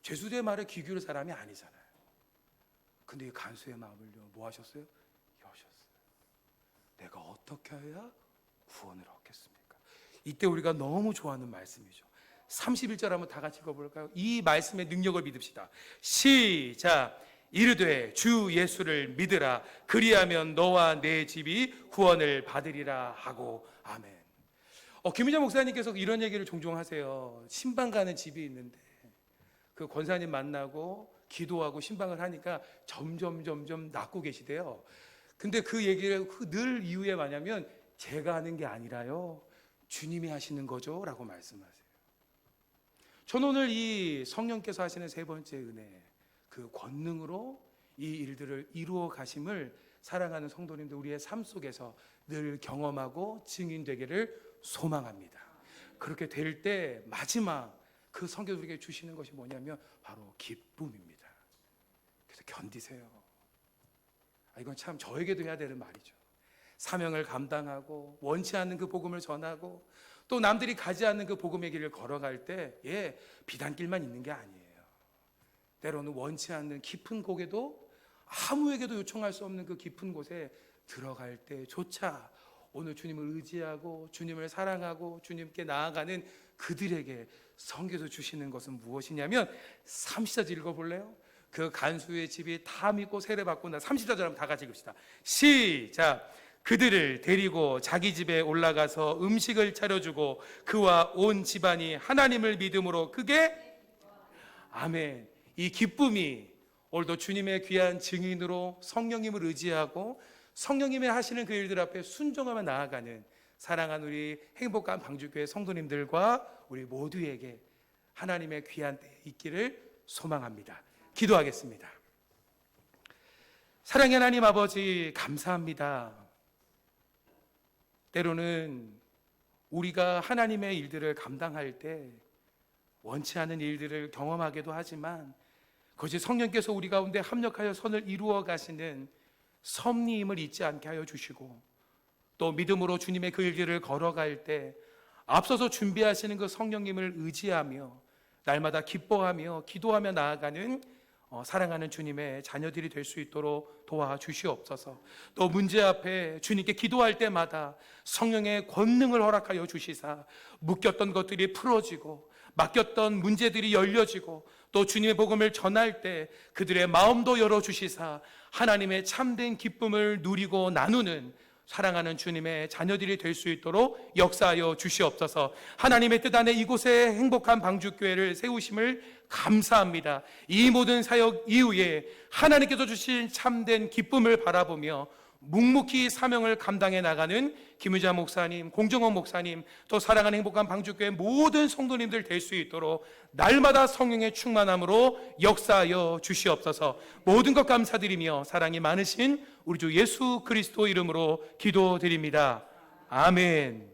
죄수들의 말에 귀 기울일 사람이 아니잖아요. 근데 이 간수의 마음을요, 뭐 하셨어요? 여셨어요. 내가 어떻게 해야 구원을 얻겠습니까? 이때 우리가 너무 좋아하는 말씀이죠. 31절 한번 다 같이 읽어볼까요? 이 말씀의 능력을 믿읍시다. 시작. 이르되 주 예수를 믿으라. 그리하면 너와 내 집이 구원을 받으리라 하고. 아멘. 김유자 목사님께서 이런 얘기를 종종 하세요. 신방 가는 집이 있는데 그 권사님 만나고 기도하고 신방을 하니까 점점 낫고 계시대요. 근데 그 얘기를 늘 이유에 뭐냐면 제가 하는 게 아니라요, 주님이 하시는 거죠 라고 말씀하세요. 저는 오늘 이 성령께서 하시는 세 번째 은혜, 그 권능으로 이 일들을 이루어 가심을 사랑하는 성도님들 우리의 삶 속에서 늘 경험하고 증인되기를 소망합니다. 그렇게 될 때 마지막 그 성경에게 주시는 것이 뭐냐면 바로 기쁨입니다. 그래서 견디세요. 이건 참 저에게도 해야 되는 말이죠. 사명을 감당하고 원치 않는 그 복음을 전하고 또 남들이 가지 않는 그 복음의 길을 걸어갈 때 비단길만 있는 게 아니에요. 때로는 원치 않는 깊은 곳에도 아무에게도 요청할 수 없는 그 깊은 곳에 들어갈 때조차 오늘 주님을 의지하고 주님을 사랑하고 주님께 나아가는 그들에게 성경에서 주시는 것은 무엇이냐면 30절 읽어볼래요? 그 간수의 집이 다 믿고 세례받고 나 30절 한번 다 같이 읽읍시다. 시작. 그들을 데리고 자기 집에 올라가서 음식을 차려주고 그와 온 집안이 하나님을 믿음으로 크게 아멘. 이 기쁨이 오늘도 주님의 귀한 증인으로 성령님을 의지하고 성령님이 하시는 그 일들 앞에 순종하며 나아가는 사랑하는 우리 행복한 방주교회 성도님들과 우리 모두에게 하나님의 귀한 때 있기를 소망합니다. 기도하겠습니다. 사랑의 하나님 아버지, 감사합니다. 때로는 우리가 하나님의 일들을 감당할 때 원치 않은 일들을 경험하기도 하지만 그것이 성령께서 우리 가운데 합력하여 선을 이루어 가시는 섭리임을 잊지 않게 하여 주시고 또 믿음으로 주님의 그 일들을 걸어갈 때 앞서서 준비하시는 그 성령님을 의지하며 날마다 기뻐하며 기도하며 나아가는 사랑하는 주님의 자녀들이 될 수 있도록 도와주시옵소서. 또 문제 앞에 주님께 기도할 때마다 성령의 권능을 허락하여 주시사 묶였던 것들이 풀어지고 맡겼던 문제들이 열려지고 또 주님의 복음을 전할 때 그들의 마음도 열어주시사 하나님의 참된 기쁨을 누리고 나누는 사랑하는 주님의 자녀들이 될 수 있도록 역사하여 주시옵소서. 하나님의 뜻 안에 이곳에 행복한 방주교회를 세우심을 감사합니다. 이 모든 사역 이후에 하나님께서 주신 참된 기쁨을 바라보며 묵묵히 사명을 감당해 나가는 김유자 목사님, 공정원 목사님, 또 사랑하는 행복한 방주교회 모든 성도님들 될 수 있도록 날마다 성령의 충만함으로 역사하여 주시옵소서. 모든 것 감사드리며 사랑이 많으신 우리 주 예수 그리스도 이름으로 기도드립니다. 아멘.